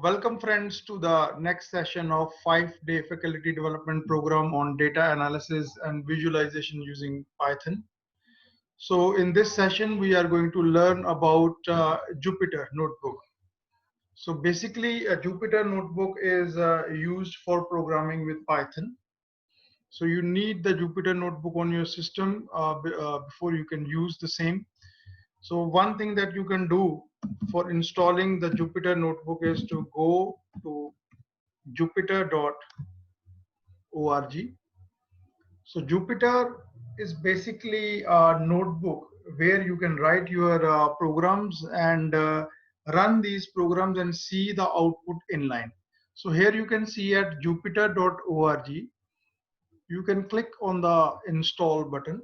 Welcome friends to the next session of 5-day faculty development program on data analysis and visualization using Python. So in this session, we are going to learn about Jupyter Notebook. So basically a Jupyter Notebook is used for programming with Python. So you need the Jupyter Notebook on your system before you can use the same. So one thing that you can do for installing the Jupyter Notebook is to go to jupyter.org. So Jupyter is basically a notebook where you can write your programs and run these programs and see the output inline. So here you can see at jupyter.org, you can click on the install button,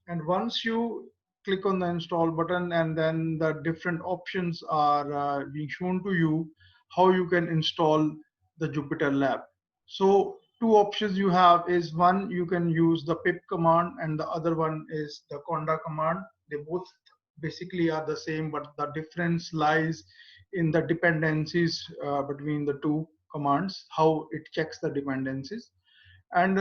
and once you click on the install button, and then the different options are being shown to you how you can install the Jupyter Lab. So two options you have is, one, you can use the pip command, and the other one is the conda command. They both basically are the same, but the difference lies in the dependencies between the two commands, how it checks the dependencies. And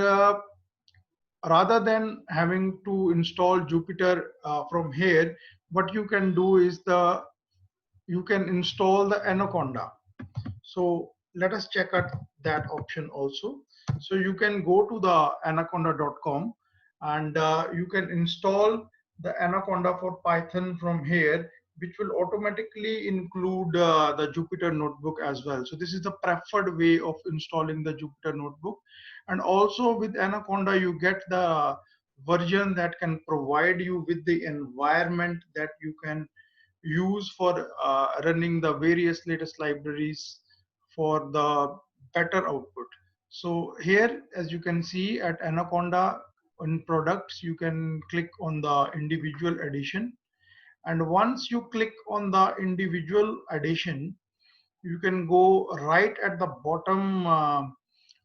rather than having to install Jupyter from here, what you can do is you can install the Anaconda. So let us check out that option also. So you can go to the anaconda.com, and you can install the Anaconda for Python from here, which will automatically include the Jupyter Notebook as well. So this is the preferred way of installing the Jupyter Notebook. And also with Anaconda, you get the version that can provide you with the environment that you can use for running the various latest libraries for the better output. So here, as you can see at Anaconda, in products, you can click on the individual edition. And once you click on the individual edition, you can go right at the bottom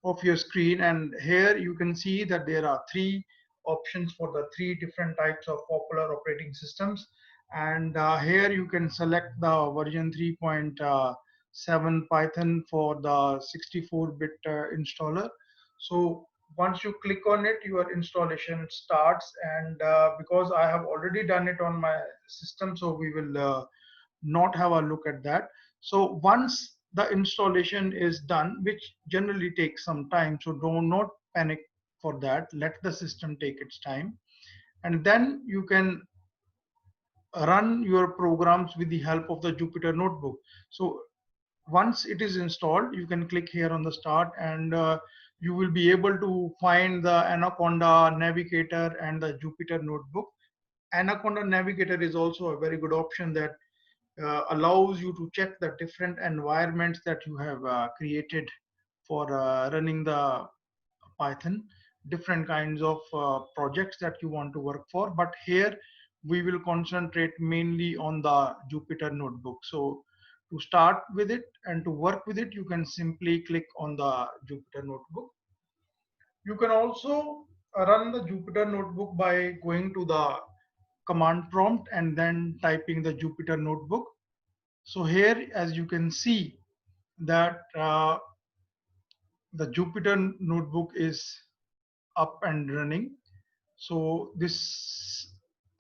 of your screen, and here you can see that there are three options for the three different types of popular operating systems. And here you can select the version 3.7 Python for the 64-bit installer. So once you click on it, your installation starts. And because I have already done it on my system, so we will not have a look at that. So once the installation is done, which generally takes some time, so do not panic for that. Let the system take its time, and then you can run your programs with the help of the Jupyter Notebook. So once it is installed, you can click here on the start, and you will be able to find the Anaconda Navigator and the Jupyter Notebook. Anaconda Navigator is also a very good option that allows you to check the different environments that you have created for running the Python, different kinds of projects that you want to work for. But here we will concentrate mainly on the Jupyter Notebook. So to start with it and to work with it, you can simply click on the Jupyter Notebook. You can also run the Jupyter Notebook by going to the command prompt and then typing the Jupyter Notebook. So here, as you can see, that the Jupyter Notebook is up and running. So this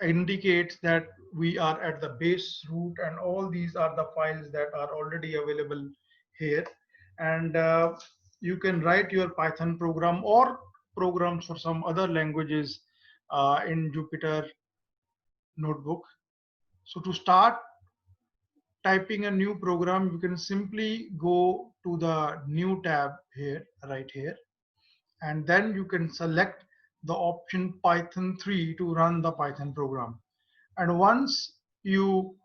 indicates that we are at the base root, and all these are the files that are already available here. And you can write your Python program or programs for some other languages in Jupyter Notebook. So to start typing a new program, you can simply go to the new tab here, right here, and then you can select the option Python 3 to run the Python program. And once you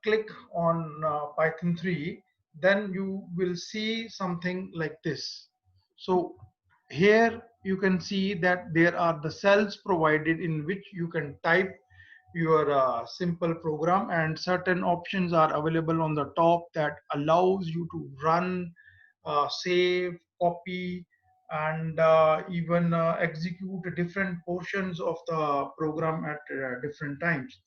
click on Python 3, then you will see something like this. So here you can see that there are the cells provided in which you can type your simple program, and certain options are available on the top that allows you to run, save, copy, and even execute different portions of the program at different times.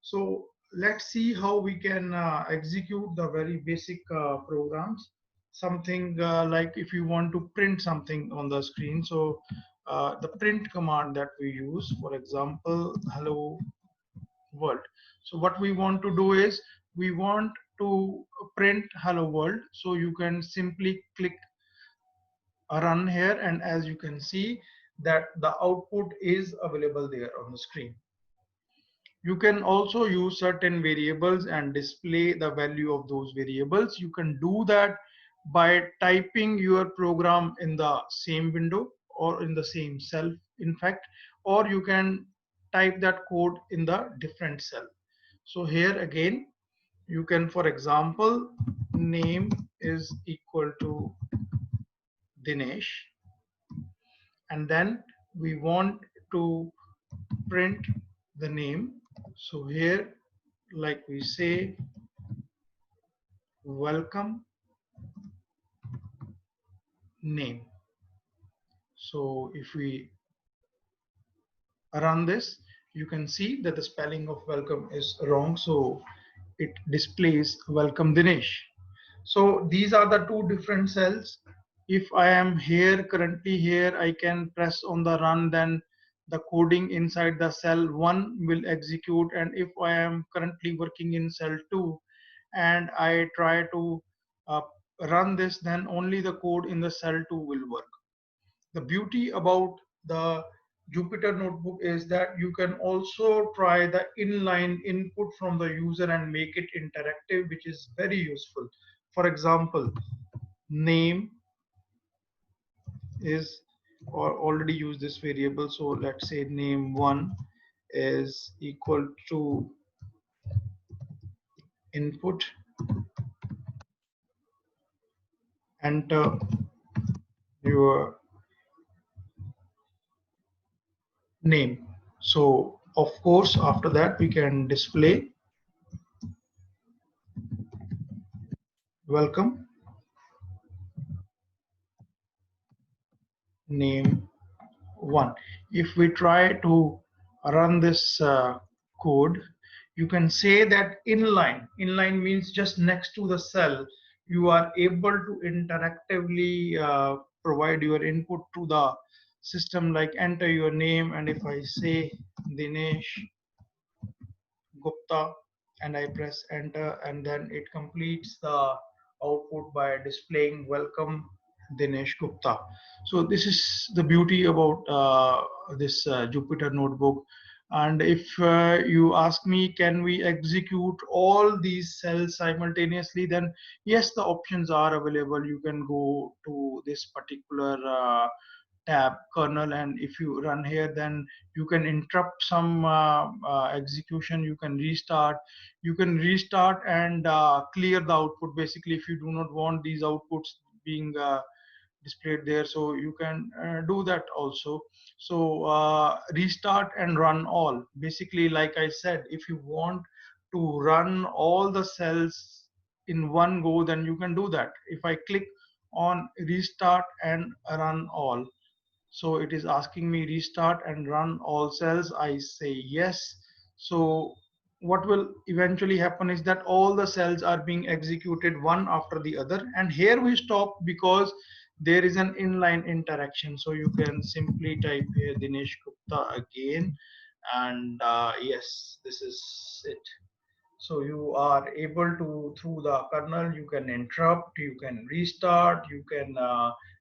So let's see how we can execute the very basic programs. something like if you want to print something on the screen. So the print command that we use, for example, hello world. So what we want to do is we want to print hello world. So you can simply click run here, and as you can see that the output is available there on the screen. You can also use certain variables and display the value of those variables. You can do that by typing your program in the same window or in the same cell, in fact, or you can type that code in the different cell. So here again, you can, for example, name is equal to Dinesh, and then we want to print the name. So here, like we say, welcome name. So if we run this, you can see that the spelling of welcome is wrong. So it displays welcome Dinesh. So these are the two different cells. If I am here currently here, I can press on the run, then the coding inside the cell 1 will execute. And if I am currently working in cell 2 and I try to uh, run this, then only the code in the cell 2 will work. The beauty about the Jupyter notebook is that you can also try the inline input from the user and make it interactive, which is very useful. For example, name is, or already use this variable. So let's say name1 is equal to input, enter your name. So of course, after that we can display welcome name 1. If we try to run this code, you can say that inline means just next to the cell, you are able to interactively provide your input to the system, like enter your name, and if I say Dinesh Gupta and I press enter, and then it completes the output by displaying welcome Dinesh Gupta. So this is the beauty about this Jupyter notebook. And if you ask me, can we execute all these cells simultaneously, then yes, the options are available. You can go to this particular tab kernel, and if you run here, then you can interrupt some execution, you can restart and clear the output. Basically, if you do not want these outputs being displayed there, so you can do that also. So restart and run all. Basically, like I said, if you want to run all the cells in one go, then you can do that. If I click on restart and run all, so it is asking me restart and run all cells. I say yes. So what will eventually happen is that all the cells are being executed one after the other, and here we stop because there is an inline interaction. So you can simply type here Dinesh Gupta again, and yes, this is it. So you are able to, through the kernel, you can interrupt, you can restart, you can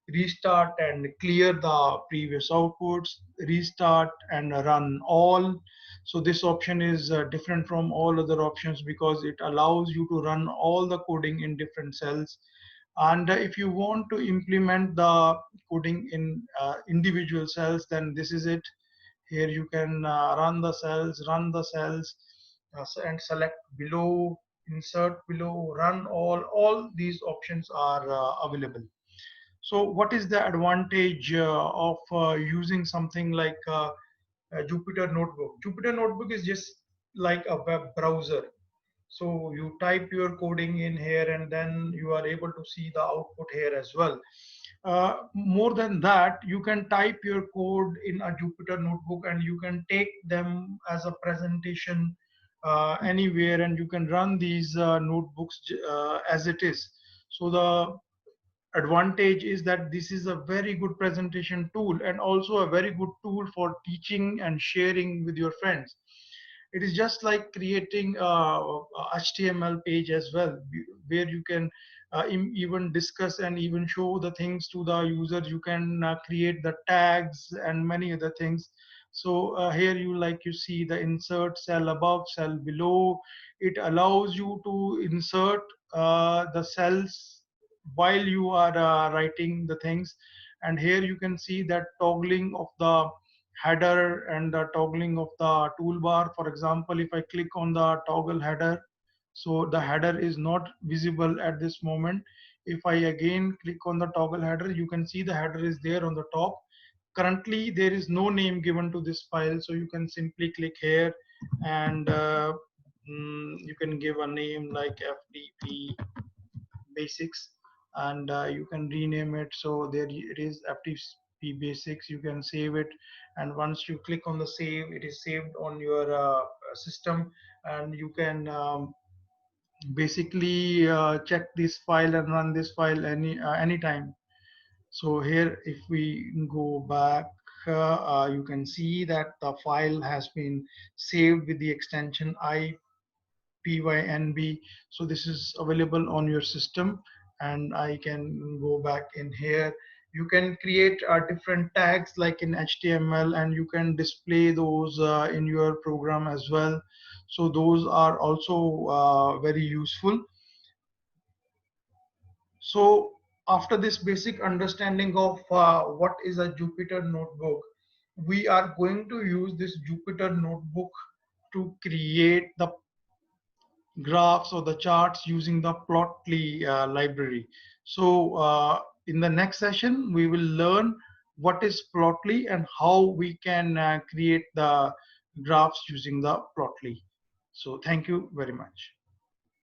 restart and clear the previous outputs, restart and run all. So this option is different from all other options because it allows you to run all the coding in different cells. And if you want to implement the coding in individual cells, then this is it. Here you can run the cells, and select below, insert below, run all these options are available. So what is the advantage of using something like Jupyter Notebook? Jupyter Notebook is just like a web browser. So you type your coding in here, and then you are able to see the output here as well. More than that, you can type your code in a Jupyter notebook and you can take them as a presentation anywhere, and you can run these notebooks as it is. So the advantage is that this is a very good presentation tool and also a very good tool for teaching and sharing with your friends. It is just like creating a HTML page as well, where you can even discuss and even show the things to the users. You can create the tags and many other things. So here you like you see the insert cell above, cell below. It allows you to insert the cells while you are writing the things. And here you can see that toggling of the header and the toggling of the toolbar. For example, if I click on the toggle header, so the header is not visible at this moment. If I again click on the toggle header, you can see the header is there on the top. Currently there is no name given to this file, so you can simply click here and you can give a name like FTP basics, and you can rename it. So there it is, FTP basics. You can save it, and once you click on the save, it is saved on your system, and you can basically check this file and run this file anytime. So here if we go back, you can see that the file has been saved with the extension PYNB. So this is available on your system, and I can go back in here. You can create different tags like in HTML, and you can display those in your program as well. So those are also very useful. So after this basic understanding of what is a Jupyter notebook, we are going to use this Jupyter notebook to create the graphs or the charts using the Plotly library. So in the next session, we will learn what is Plotly and how we can create the graphs using the Plotly. So thank you very much.